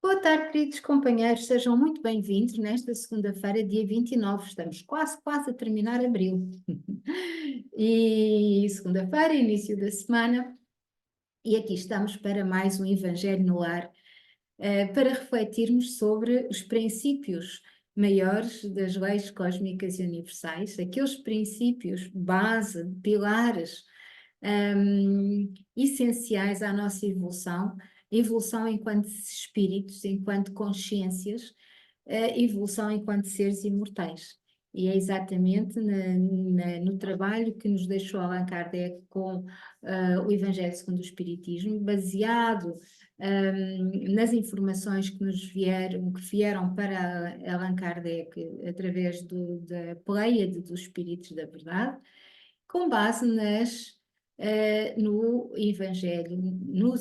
Boa tarde, queridos companheiros, sejam muito bem-vindos nesta segunda-feira, dia 29. Estamos quase a terminar abril. E segunda-feira, início da semana, e aqui estamos para mais um Evangelho no Lar, para refletirmos sobre os princípios maiores das leis cósmicas e universais, aqueles princípios base, pilares, essenciais à nossa evolução enquanto espíritos, enquanto consciências, evolução enquanto seres imortais. E é exatamente no trabalho que nos deixou Allan Kardec com o Evangelho segundo o Espiritismo, baseado nas informações que vieram para Allan Kardec através da Pleiade dos Espíritos da Verdade, com base nos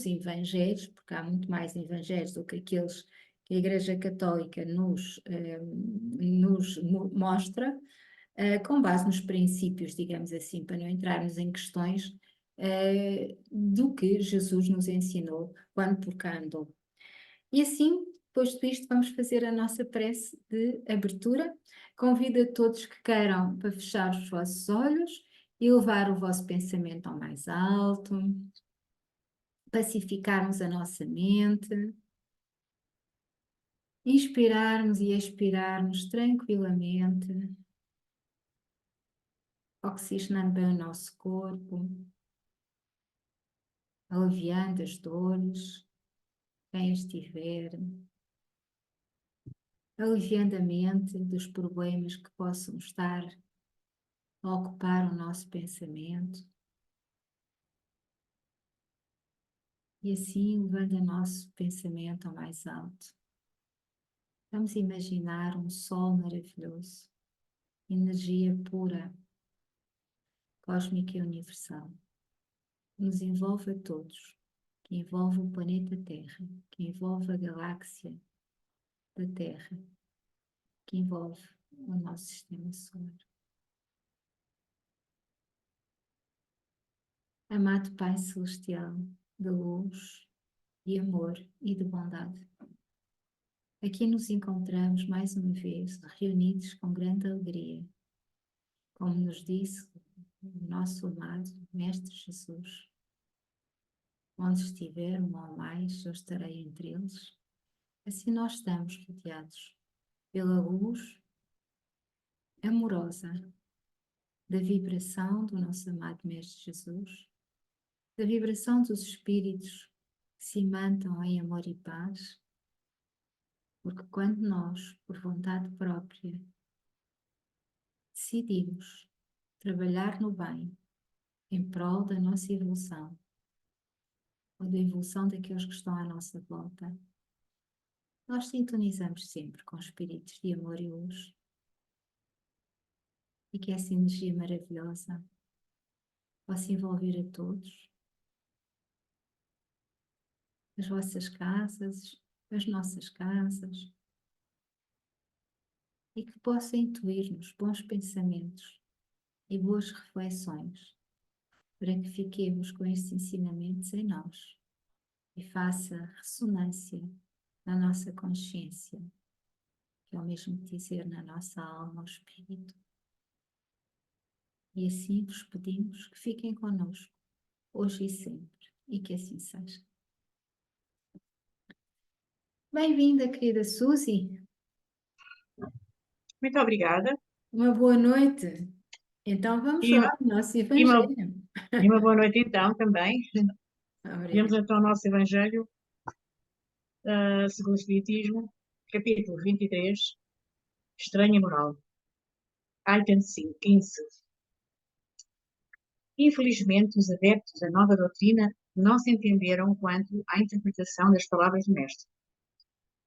Evangelhos, porque há muito mais Evangelhos do que aqueles que a Igreja Católica nos mostra, com base nos princípios, digamos assim, para não entrarmos em questões do que Jesus nos ensinou quando por cá andou. E assim, posto isto, vamos fazer a nossa prece de abertura. Convido a todos que queiram para fechar os vossos olhos e levar o vosso pensamento ao mais alto, pacificarmos a nossa mente, inspirarmos e expirarmos tranquilamente, oxigenando bem o nosso corpo, aliviando as dores, quem estiver, aliviando a mente dos problemas que possam estar a ocupar o nosso pensamento. E assim, levando o nosso pensamento ao mais alto, vamos imaginar um sol maravilhoso, energia pura, cósmica e universal, que nos envolve a todos, que envolve o planeta Terra, que envolve a galáxia da Terra, que envolve o nosso sistema solar. Amado Pai Celestial, de luz, de amor e de bondade, aqui nos encontramos mais uma vez reunidos com grande alegria, como nos disse o nosso amado Mestre Jesus: onde estiver um ou mais, eu estarei entre eles. Assim nós estamos rodeados pela luz amorosa da vibração do nosso amado Mestre Jesus, da vibração dos espíritos que se imantam em amor e paz, porque quando nós, por vontade própria, decidimos trabalhar no bem, em prol da nossa evolução, ou da evolução daqueles que estão à nossa volta, nós sintonizamos sempre com espíritos de amor e luz, e que essa energia maravilhosa possa envolver a todos, as vossas casas, as nossas casas, e que possa intuir-nos bons pensamentos e boas reflexões, para que fiquemos com estes ensinamentos em nós e faça ressonância na nossa consciência, que é o mesmo que dizer na nossa alma ou espírito. E assim vos pedimos que fiquem connosco, hoje e sempre, e que assim seja. Bem-vinda, querida Suzy. Muito obrigada. Uma boa noite. Então vamos E, lá ao nosso e, uma, Evangelho. e uma boa noite então também. Vemos Obrigada. então o nosso Evangelho, segundo o Espiritismo, capítulo 23, Estranha Moral. Item 5, 15. Infelizmente, os adeptos da nova doutrina não se entenderam quanto à interpretação das palavras do Mestre.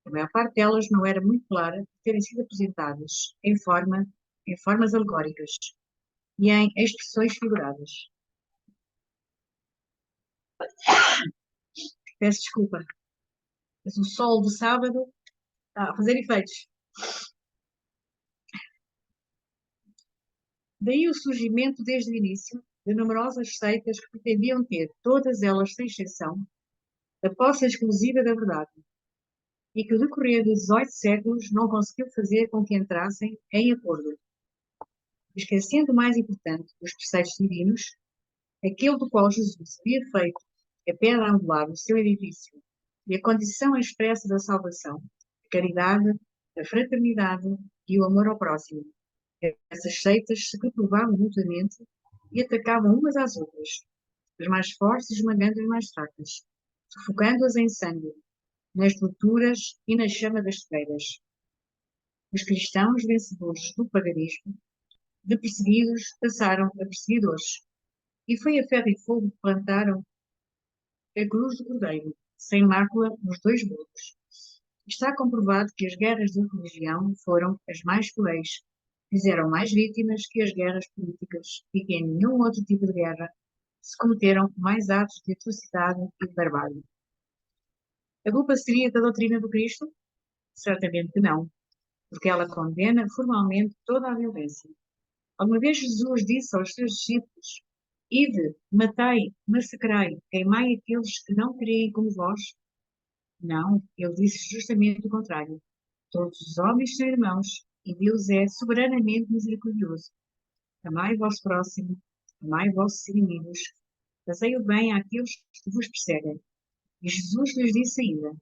A maior parte delas não era muito clara por terem sido apresentadas em formas alegóricas e em expressões figuradas. Peço desculpa, mas o sol do sábado está a fazer efeitos. Daí o surgimento, desde o início, de numerosas seitas que pretendiam ter, todas elas sem exceção, a posse exclusiva da verdade. e que o decorrer de 18 séculos não conseguiu fazer com que entrassem em acordo, esquecendo o mais importante dos preceitos divinos, aquele do qual Jesus havia feito a pedra angular do seu edifício e a condição expressa da salvação, a caridade, a fraternidade e o amor ao próximo. Essas seitas se reprovavam mutuamente e atacavam umas às outras, as mais fortes esmagando as mais fracas, sufocando-as em sangue, nas torturas e na chama das fogueiras. Os cristãos vencedores do paganismo, de perseguidos, passaram a perseguidores, e foi a ferro e fogo que plantaram a cruz do Cordeiro, sem mácula nos dois burros. Está comprovado que as guerras de religião foram as mais cruéis, fizeram mais vítimas que as guerras políticas e que em nenhum outro tipo de guerra se cometeram mais atos de atrocidade e de barbárie. A culpa seria da doutrina do Cristo? Certamente que não, porque ela condena formalmente toda a violência. Alguma vez Jesus disse aos seus discípulos: Ide, matai, massacrai, queimai aqueles que não creem como vós? Não, ele disse justamente o contrário. Todos os homens são irmãos e Deus é soberanamente misericordioso. Amai o vosso próximo, amai vossos inimigos, fazei o bem àqueles que vos perseguem. E Jesus lhes disse ainda: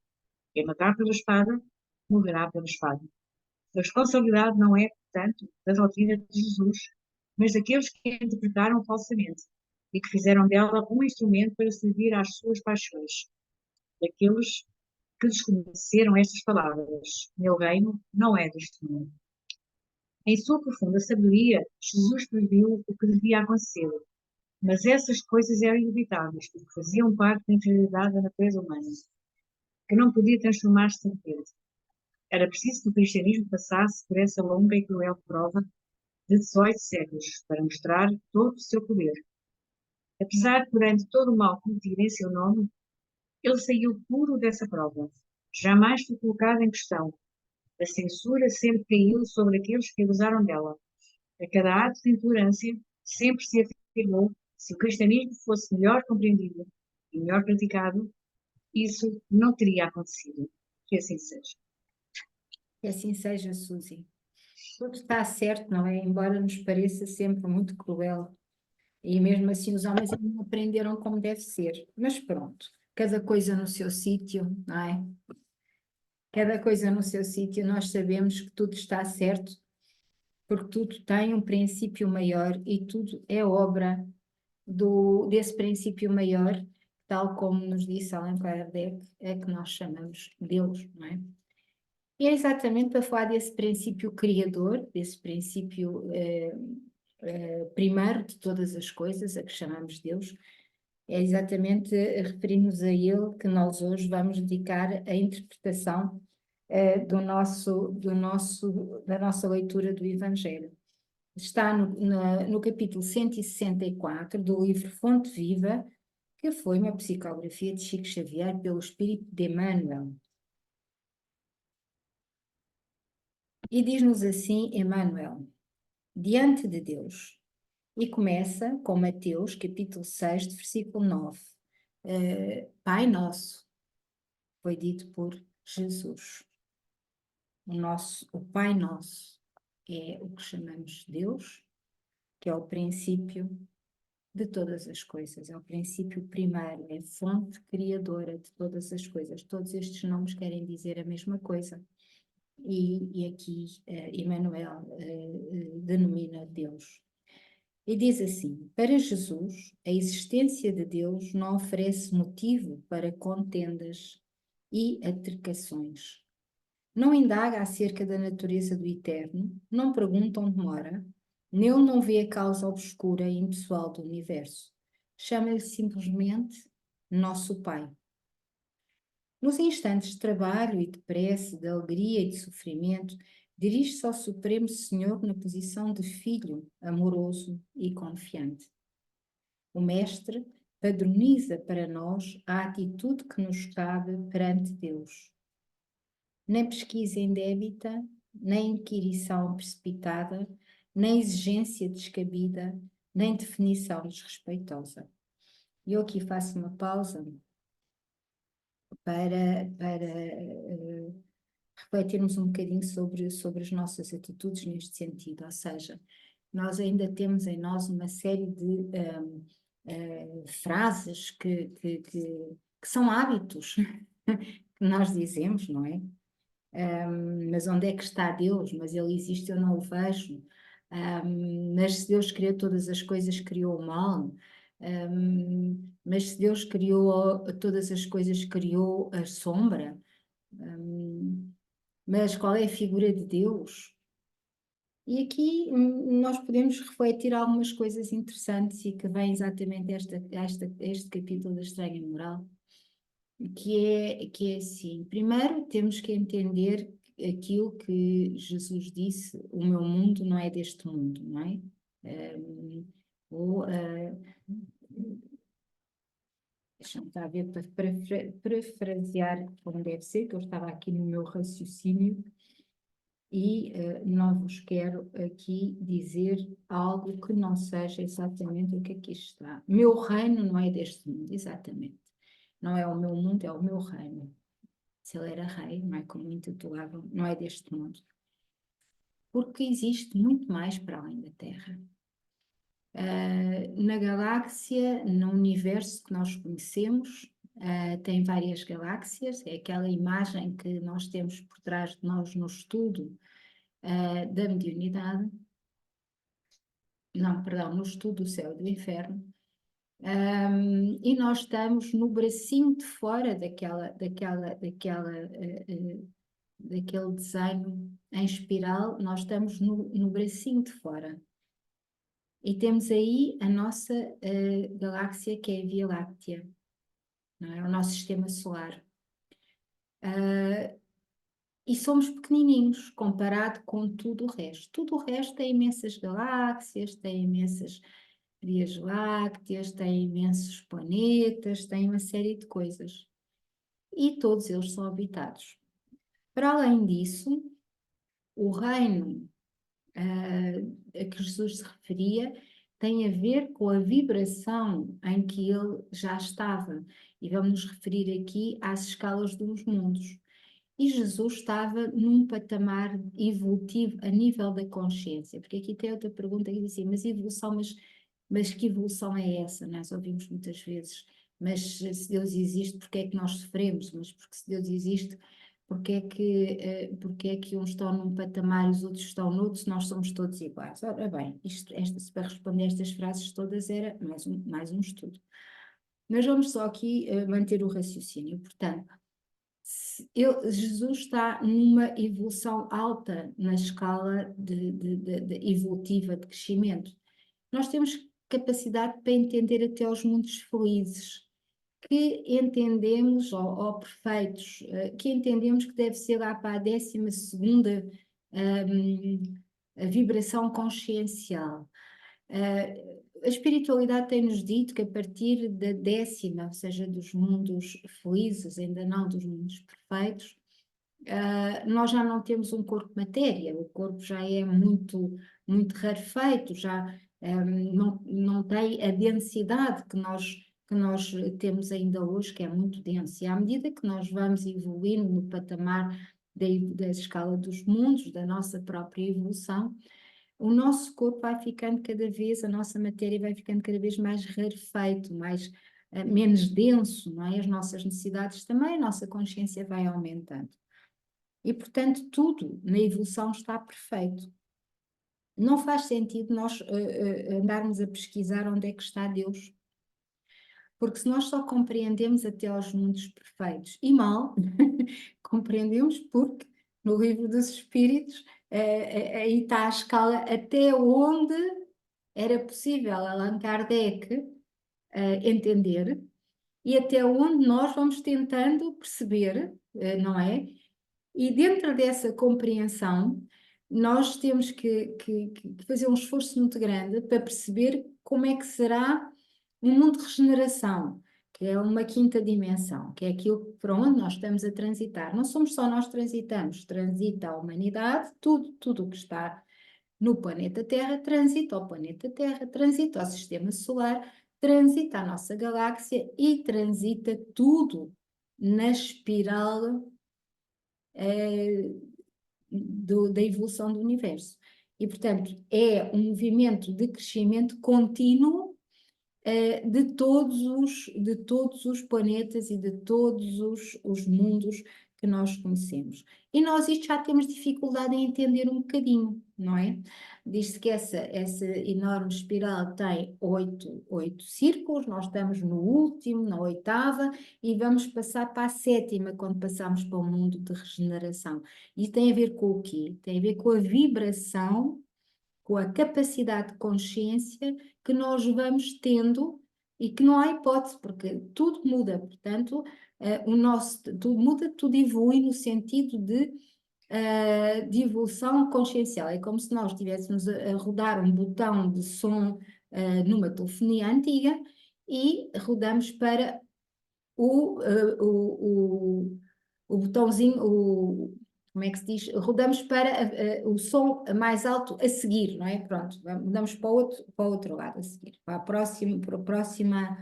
quem matar pela espada, morrerá pela espada. A responsabilidade não é, portanto, da doutrina de Jesus, mas daqueles que a interpretaram falsamente e que fizeram dela um instrumento para servir às suas paixões, daqueles que desconheceram estas palavras: meu reino não é deste mundo. Em sua profunda sabedoria, Jesus previu o que devia acontecer, mas essas coisas eram inevitáveis, porque faziam parte da inferioridade da natureza humana, que não podia transformar-se de repente. Era preciso que o cristianismo passasse por essa longa e cruel prova de 18 séculos para mostrar todo o seu poder. Apesar de, durante todo o mal cometido em seu nome, ele saiu puro dessa prova. Jamais foi colocado em questão. A censura sempre caiu sobre aqueles que abusaram dela. A cada ato de intolerância sempre se afirmou: se o cristianismo fosse melhor compreendido e melhor praticado, isso não teria acontecido. Que assim seja. Que assim seja, Suzy. Tudo está certo, não é? Embora nos pareça sempre muito cruel. E mesmo assim os homens ainda não aprenderam como deve ser. Mas pronto, cada coisa no seu sítio, não é? Cada coisa no seu sítio, nós sabemos que tudo está certo, porque tudo tem um princípio maior e tudo é obra desse princípio maior, tal como nos disse Allan Kardec, é que nós chamamos Deus, não é? E é exatamente para falar desse princípio criador, desse princípio primeiro de todas as coisas, a que chamamos Deus, é exatamente referir-nos a ele que nós hoje vamos dedicar a interpretação da nossa leitura do Evangelho. Está no capítulo 164 do livro Fonte Viva, que foi uma psicografia de Chico Xavier pelo Espírito de Emmanuel. E diz-nos assim Emmanuel: diante de Deus. E começa com Mateus, capítulo 6, versículo 9. Pai Nosso, foi dito por Jesus. O Pai Nosso é o que chamamos Deus, que é o princípio de todas as coisas, é o princípio primário, é a fonte criadora de todas as coisas. Todos estes nomes querem dizer a mesma coisa. E aqui Emmanuel denomina Deus. E diz assim: para Jesus, a existência de Deus não oferece motivo para contendas e altercações. Não indaga acerca da natureza do eterno, não pergunta onde mora, nele não vê a causa obscura e impessoal do universo. Chama-lhe simplesmente Nosso Pai. Nos instantes de trabalho e de prece, de alegria e de sofrimento, dirige-se ao Supremo Senhor na posição de filho amoroso e confiante. O Mestre padroniza para nós a atitude que nos cabe perante Deus. Nem pesquisa indébita, nem inquirição precipitada, nem exigência descabida, nem definição desrespeitosa. E eu aqui faço uma pausa para refletirmos um bocadinho sobre as nossas atitudes neste sentido, ou seja, nós ainda temos em nós uma série de frases que são hábitos que nós dizemos, não é? Mas onde é que está Deus? Mas Ele existe, eu não o vejo. Mas se Deus criou todas as coisas, criou o mal. Mas se Deus criou todas as coisas, criou a sombra. Mas qual é a figura de Deus? E aqui nós podemos refletir algumas coisas interessantes e que vem exatamente este capítulo da estranha moral, que é assim, primeiro temos que entender aquilo que Jesus disse, o meu mundo não é deste mundo, não é? Ou, deixa-me estar a ver para parafrasear como deve ser, que eu estava aqui no meu raciocínio, e não vos quero aqui dizer algo que não seja exatamente o que aqui está. Meu reino não é deste mundo, exatamente. Não é o meu mundo, é o meu reino. Se ele era rei, não é como intitulavam, não é deste mundo. Porque existe muito mais para além da Terra. Na galáxia, no universo que nós conhecemos, tem várias galáxias, é aquela imagem que nós temos por trás de nós no estudo da mediunidade, não, perdão, no estudo do céu e do inferno, e nós estamos no bracinho de fora daquele desenho em espiral, nós estamos no bracinho de fora. E temos aí a nossa galáxia, que é a Via Láctea, não é? O nosso sistema solar. E somos pequenininhos comparado com tudo o resto. Tudo o resto tem imensas galáxias, tem imensas vias lácteas, tem imensos planetas, tem uma série de coisas. E todos eles são habitados. Para além disso, o reino a que Jesus se referia tem a ver com a vibração em que ele já estava. E vamos nos referir aqui às escalas dos mundos. E Jesus estava num patamar evolutivo a nível da consciência, porque aqui tem outra pergunta que diz assim, mas evolução, mas que evolução é essa? Nós ouvimos muitas vezes, mas se Deus existe, porque é que nós sofremos? Mas porque se Deus existe, porque é que uns estão num patamar e os outros estão noutro, se nós somos todos iguais? Ora bem, para responder estas frases todas era mais um estudo. Mas vamos só aqui manter o raciocínio, portanto, Jesus está numa evolução alta na escala evolutiva de crescimento. Nós temos capacidade para entender até os mundos felizes, que entendemos, ou perfeitos, que entendemos que deve ser lá para a 12ª a vibração consciencial. A espiritualidade tem-nos dito que a partir da 10ª, ou seja, dos mundos felizes, ainda não dos mundos perfeitos, nós já não temos um corpo matéria, o corpo já é muito, muito rarefeito, já não tem a densidade que nós temos ainda hoje, que é muito densa. E à medida que nós vamos evoluindo no patamar da escala dos mundos, da nossa própria evolução, o nosso corpo vai ficando cada vez, a nossa matéria vai ficando cada vez mais rarefeito, menos denso, não é? As nossas necessidades também, a nossa consciência vai aumentando. E, portanto, tudo na evolução está perfeito. Não faz sentido nós andarmos a pesquisar onde é que está Deus. Porque se nós só compreendemos até aos mundos perfeitos e mal, compreendemos porque no livro dos Espíritos aí está a escala até onde era possível Allan Kardec entender e até onde nós vamos tentando perceber, não é? E dentro dessa compreensão, nós temos que fazer um esforço muito grande para perceber como é que será um mundo de regeneração, que é uma 5ª dimensão, que é aquilo para onde nós estamos a transitar. Não somos só nós transitamos, transita a humanidade, tudo o que está no planeta Terra transita ao planeta Terra, transita ao sistema solar, transita a nossa galáxia e transita tudo na espiral da evolução do universo. E, portanto, é um movimento de crescimento contínuo de todos os planetas e de todos os mundos que nós conhecemos. E nós isto já temos dificuldade em entender um bocadinho, não é? Diz-se que essa enorme espiral tem oito círculos, nós estamos no último, na oitava, e vamos passar para a sétima quando passamos para o mundo de regeneração. Isso tem a ver com o quê? Tem a ver com a vibração, com a capacidade de consciência que nós vamos tendo e que não há hipótese, porque tudo muda, portanto, tudo muda, tudo evolui no sentido de evolução consciencial. É como se nós estivéssemos a rodar um botão de som numa telefonia antiga e rodamos para o, uh, o botãozinho, como é que se diz? Rodamos para o som mais alto a seguir, não é? Pronto, mudamos para o outro lado a seguir, para a próxima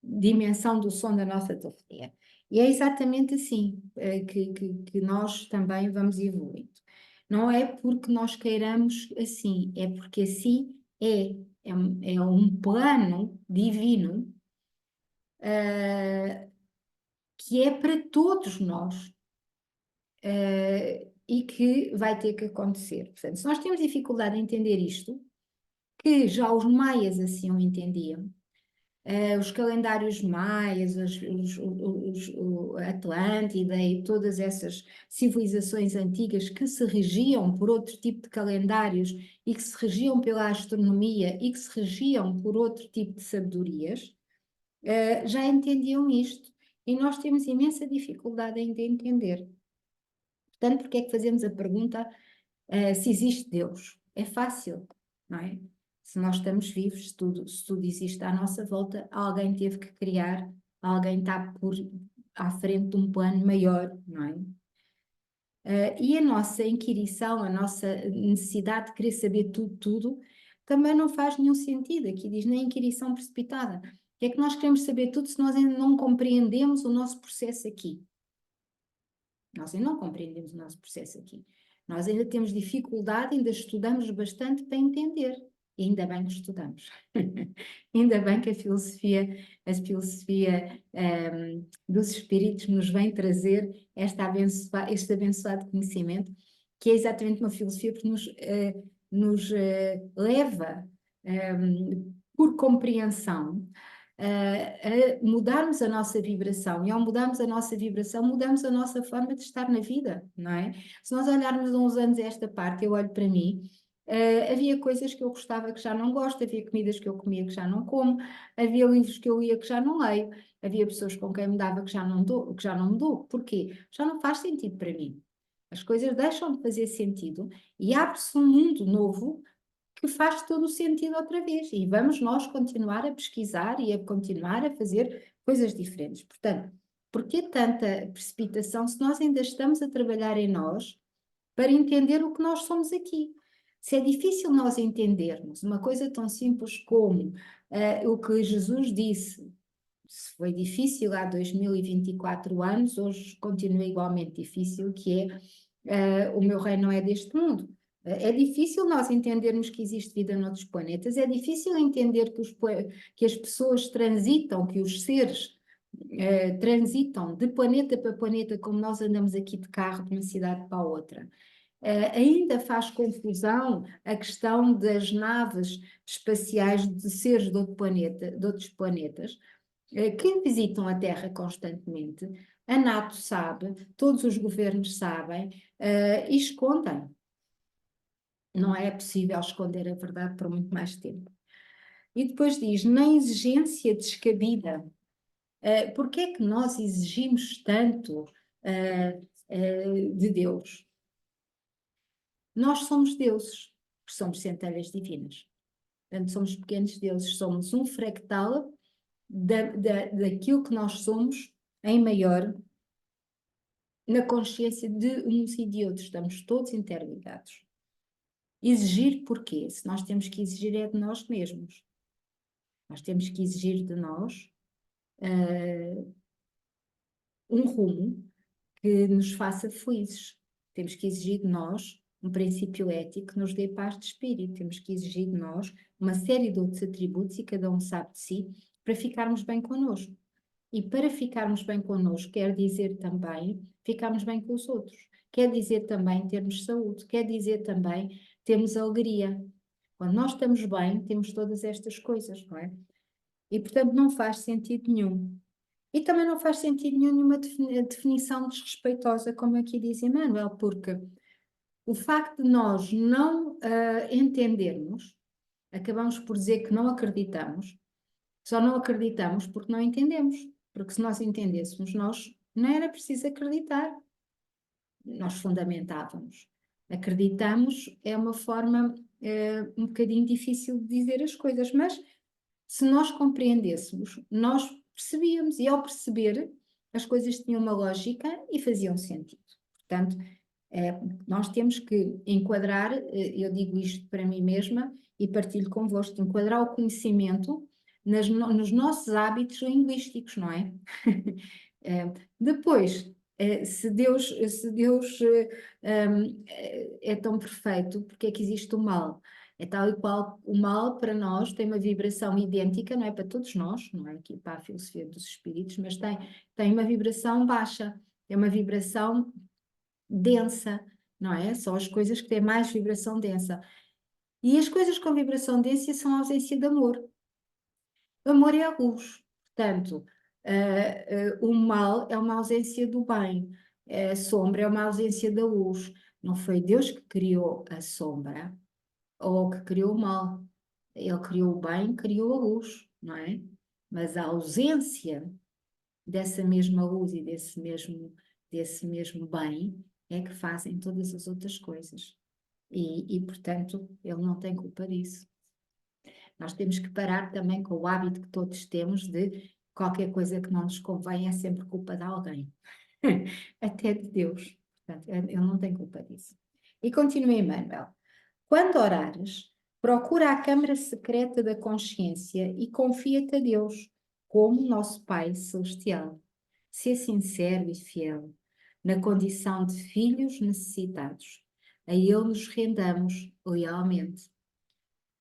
dimensão do som da nossa telefonia. E é exatamente assim que nós também vamos evoluindo. Não é porque nós queiramos assim, é porque assim é. É um plano divino que é para todos nós e que vai ter que acontecer. Portanto, se nós temos dificuldade em entender isto, que já os maias assim o entendiam, os calendários maias, a Atlântida e todas essas civilizações antigas que se regiam por outro tipo de calendários e que se regiam pela astronomia e que se regiam por outro tipo de sabedorias, já entendiam isto e nós temos imensa dificuldade em entender. Portanto, porque é que fazemos a pergunta se existe Deus? É fácil, não é? Se nós estamos vivos, se tudo existe à nossa volta, alguém teve que criar, alguém está à frente de um plano maior, não é? E a nossa inquirição, a nossa necessidade de querer saber tudo, também não faz nenhum sentido. Aqui diz na inquirição precipitada. O que é que nós queremos saber tudo se nós ainda não compreendemos o nosso processo aqui? Nós ainda não compreendemos o nosso processo aqui. Nós ainda temos dificuldade, ainda estudamos bastante para entender. E ainda bem que estudamos. Ainda bem que a filosofia dos espíritos nos vem trazer este abençoado conhecimento, que é exatamente uma filosofia que nos leva, por compreensão, a mudarmos a nossa vibração, e ao mudarmos a nossa vibração, mudamos a nossa forma de estar na vida, não é? Se nós olharmos uns anos a esta parte, eu olho para mim, havia coisas que eu gostava que já não gosto, havia comidas que eu comia que já não como, havia livros que eu lia que já não leio, havia pessoas com quem me dava que já não me dou. Porquê? Já não faz sentido para mim. As coisas deixam de fazer sentido e abre-se um mundo novo que faz todo o sentido outra vez. E vamos nós continuar a pesquisar e a continuar a fazer coisas diferentes. Portanto, por que tanta precipitação se nós ainda estamos a trabalhar em nós para entender o que nós somos aqui? Se é difícil nós entendermos uma coisa tão simples como o que Jesus disse, se foi difícil há 2024 anos, hoje continua igualmente difícil, que é o meu reino não é deste mundo. É difícil nós entendermos que existe vida noutros planetas, é difícil entender que as pessoas transitam, que os seres transitam de planeta para planeta, como nós andamos aqui de carro de uma cidade para a outra. Ainda faz confusão a questão das naves espaciais de seres de outros planetas, que visitam a Terra constantemente. A NATO sabe, todos os governos sabem, e escondem. Não é possível esconder a verdade por muito mais tempo. E depois diz, na exigência descabida. Porque é que nós exigimos tanto de Deus? Nós somos deuses, porque somos centelhas divinas. Portanto, somos pequenos deuses, somos um fractal daquilo que nós somos em maior, na consciência de uns e de outros. Estamos todos interligados. Exigir porquê? Se nós temos que exigir é de nós mesmos. Nós temos que exigir de nós um rumo, que nos faça felizes. Temos que exigir de nós um princípio ético que nos dê paz de espírito. Temos que exigir de nós uma série de outros atributos, e cada um sabe de si, para ficarmos bem connosco. E para ficarmos bem connosco quer dizer também ficarmos bem com os outros. Quer dizer também termos saúde. Quer dizer também termos alegria. Quando nós estamos bem, temos todas estas coisas, não é? E, portanto, não faz sentido nenhum. E também não faz sentido nenhuma definição desrespeitosa, como aqui diz Emmanuel, porque o facto de nós não entendermos, acabamos por dizer que não acreditamos, só não acreditamos porque não entendemos. Porque se nós entendêssemos, nós não era preciso acreditar, nós fundamentávamos. Acreditamos é uma forma um bocadinho difícil de dizer as coisas, mas se nós compreendêssemos, nós percebíamos, e ao perceber, as coisas tinham uma lógica e faziam sentido. Portanto, nós temos que enquadrar, eu digo isto para mim mesma e partilho convosco, enquadrar o conhecimento nos nossos hábitos linguísticos, não é? Depois, se Deus é tão perfeito, porque é que existe o mal? É tal e qual, o mal para nós tem uma vibração idêntica, não é para todos nós, não é aqui para a filosofia dos espíritos, mas tem uma vibração baixa, é uma vibração densa, não é? São as coisas que têm mais vibração densa. E as coisas com vibração densa são a ausência de amor. O amor é a luz. Portanto, o mal é uma ausência do bem. A sombra é uma ausência da luz. Não foi Deus que criou a sombra ou que criou o mal. Ele criou o bem, criou a luz, não é? Mas a ausência dessa mesma luz e desse mesmo bem é que fazem todas as outras coisas. Portanto, ele não tem culpa disso. Nós temos que parar também com o hábito que todos temos de qualquer coisa que não nos convém é sempre culpa de alguém. Até de Deus. Portanto, ele não tem culpa disso. E continua Emmanuel. Quando orares, procura a câmara secreta da consciência e confia-te a Deus, como nosso Pai Celestial. Sê sincero e fiel, na condição de filhos necessitados. A Ele nos rendamos lealmente.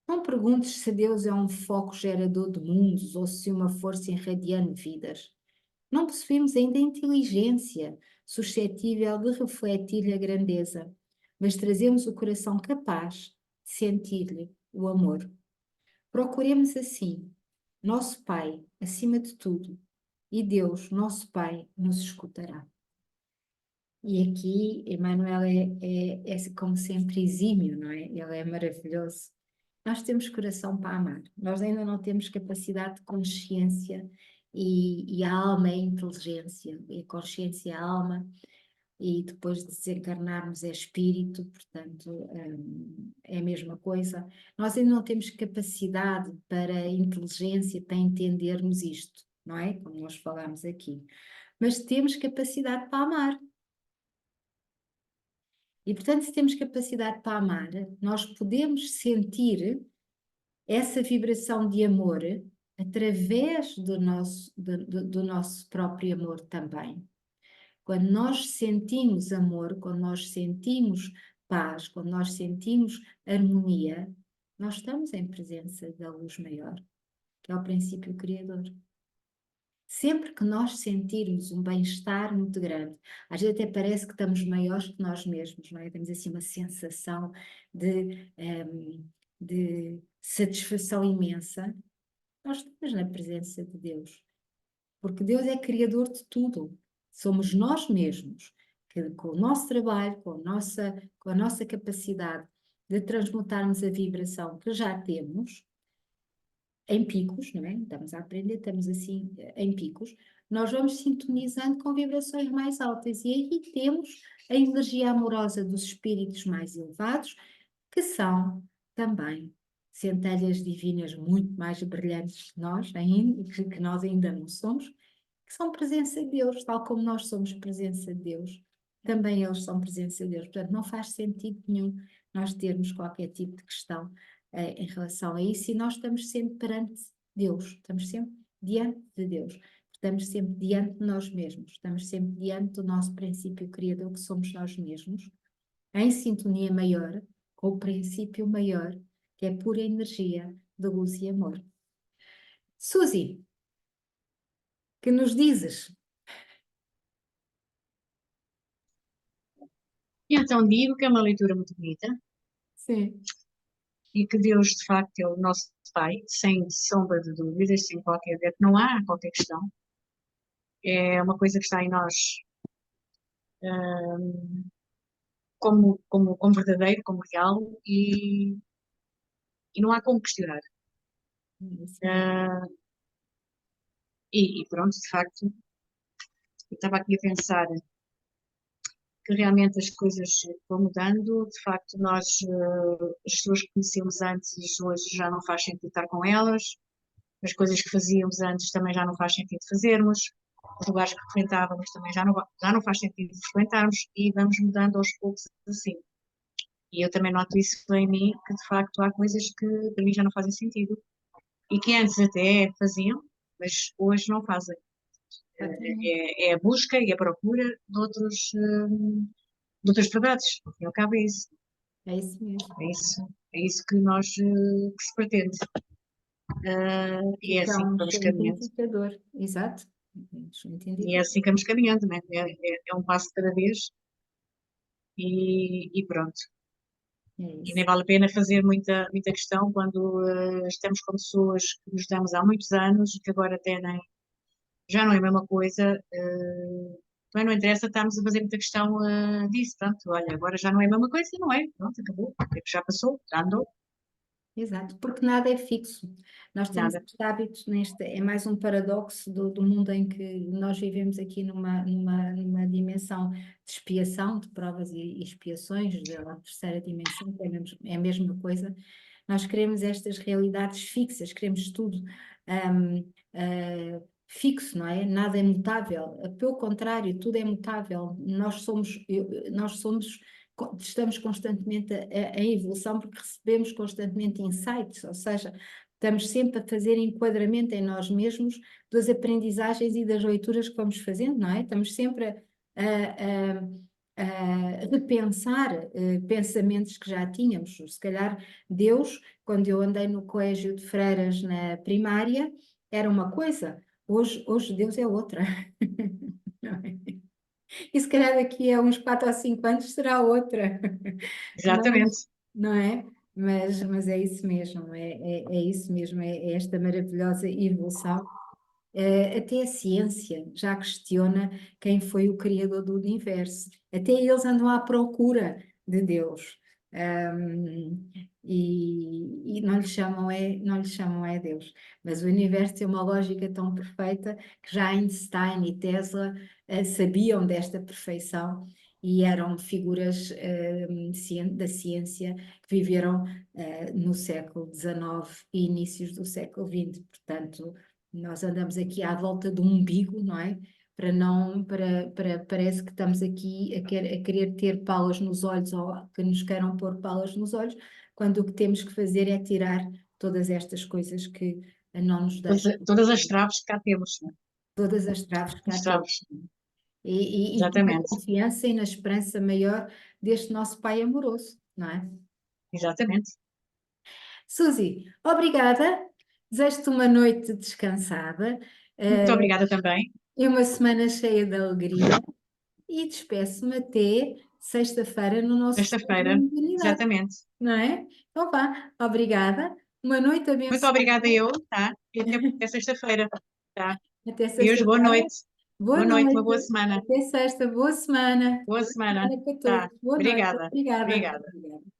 Não perguntes se Deus é um foco gerador de mundos ou se uma força irradiando vidas. Não possuímos ainda inteligência suscetível de refletir-lhe a grandeza, mas trazemos o coração capaz de sentir-lhe o amor. Procuremos assim, nosso Pai, acima de tudo, e Deus, nosso Pai, nos escutará. E aqui Emmanuel é como sempre exímio, não é? Ele é maravilhoso. Nós temos coração para amar, nós ainda não temos capacidade de consciência e a alma é inteligência, e a consciência é a alma, e depois de desencarnarmos é espírito, portanto é a mesma coisa. Nós ainda não temos capacidade para inteligência, para entendermos isto, não é? Como nós falamos aqui. Mas temos capacidade para amar. E, portanto, se temos capacidade para amar, nós podemos sentir essa vibração de amor através do nosso próprio amor também. Quando nós sentimos amor, quando nós sentimos paz, quando nós sentimos harmonia, nós estamos em presença da luz maior, que é o princípio criador. Sempre que nós sentirmos um bem-estar muito grande, às vezes até parece que estamos maiores que nós mesmos, não é? Temos assim uma sensação de satisfação imensa. Nós estamos na presença de Deus, porque Deus é criador de tudo. Somos nós mesmos que, com o nosso trabalho, com a nossa capacidade de transmutarmos a vibração que já temos, em picos, não é? Estamos a aprender, estamos assim em picos, nós vamos sintonizando com vibrações mais altas e aí temos a energia amorosa dos espíritos mais elevados, que são também centelhas divinas muito mais brilhantes que nós ainda, que nós ainda não somos, que são presença de Deus, tal como nós somos presença de Deus, também eles são presença de Deus. Portanto, não faz sentido nenhum nós termos qualquer tipo de questão em relação a isso, e nós estamos sempre perante Deus, estamos sempre diante de Deus. estamos sempre diante de nós mesmos, estamos sempre diante do nosso princípio criador, que somos nós mesmos, em sintonia maior com o princípio maior, que é pura energia de luz e amor. Suzy, que nos dizes? E então digo que é uma leitura muito bonita Sim. e que Deus, de facto, é o nosso Pai, sem sombra de dúvidas, sem qualquer, não há qualquer questão. É uma coisa que está em nós, como verdadeiro, como real, e não há como questionar. É isso mesmo. Ah, e pronto, de facto, eu estava aqui a pensar que realmente as coisas vão mudando. De facto, nós, as pessoas que conhecemos antes, hoje já não faz sentido estar com elas. As coisas que fazíamos antes também já não faz sentido fazermos. Os lugares que frequentávamos também já não faz sentido frequentarmos e vamos mudando aos poucos assim. E eu também noto isso em mim, que de facto há coisas que para mim já não fazem sentido e que antes até faziam, mas hoje não fazem. Exatamente. É a busca e a procura de outras verdades. Ao fim e ao cabo é isso. É isso mesmo. É isso que nós que se pretende. E é Que é assim que um vamos excelente caminhando. indicador. Exato. Um excelente E é indicador. assim que vamos caminhando, né? É um passo de cada vez e pronto. É E nem isso. vale a pena fazer muita questão quando estamos com pessoas que nos damos há muitos anos e que agora até nem, já não é a mesma coisa. Também não interessa estarmos a fazer muita questão disso. Pronto, olha, agora já não é a mesma coisa, não é? Pronto, acabou. É que já passou, já andou, Exato, porque nada é fixo. Nós temos nada. este hábito, é mais um paradoxo do mundo em que nós vivemos aqui numa dimensão de expiação, de provas e expiações, da terceira dimensão, que é a mesma coisa. Nós queremos estas realidades fixas, queremos tudo fixo, não é? Nada é mutável. Pelo contrário, tudo é mutável. Estamos constantemente em evolução porque recebemos constantemente insights, ou seja, estamos sempre a fazer enquadramento em nós mesmos das aprendizagens e das leituras que vamos fazendo, não é? Estamos sempre a repensar pensamentos que já tínhamos. Se calhar Deus, quando eu andei no colégio de freiras na primária, era uma coisa, hoje Deus é outra. Não é? E se calhar daqui a uns 4 ou 5 anos será outra. Mas, Exatamente. não é? Mas é isso mesmo, é isso mesmo, é esta maravilhosa evolução. Até a ciência já questiona quem foi o criador do universo. Até eles andam à procura de Deus. E não lhe chamam Deus. Mas o universo tem uma lógica tão perfeita que já Einstein e Tesla sabiam desta perfeição e eram figuras da ciência que viveram no século XIX e inícios do século XX. Portanto, nós andamos aqui à volta do umbigo, não é? Parece que estamos aqui a querer ter palas nos olhos ou que nos queiram pôr palas nos olhos, quando o que temos que fazer é tirar todas estas coisas que não nos deixam, Todas as traves que cá temos, né? todas as traves que cá As temos. traves. E ter a Exatamente. confiança e na esperança maior deste nosso Pai amoroso, não é? Exatamente. Suzy, obrigada. Desejo-te uma noite descansada, Muito eh, obrigada também. e uma semana cheia de alegria. E despeço-me até sexta-feira no nosso Estudo da Sexta-feira. Modernidade, Exatamente. não é? Então vá, obrigada. Uma noite Muito abençoada. obrigada eu, tá? E até sexta-feira, tá? Até Deus, boa sexta-feira. noite. Boa Boa noite, uma noite. boa semana. Até sexta. Boa semana. Boa Boa semana. semana para todos. Tá? Boa noite. Obrigada. Obrigada. Obrigada. Obrigada.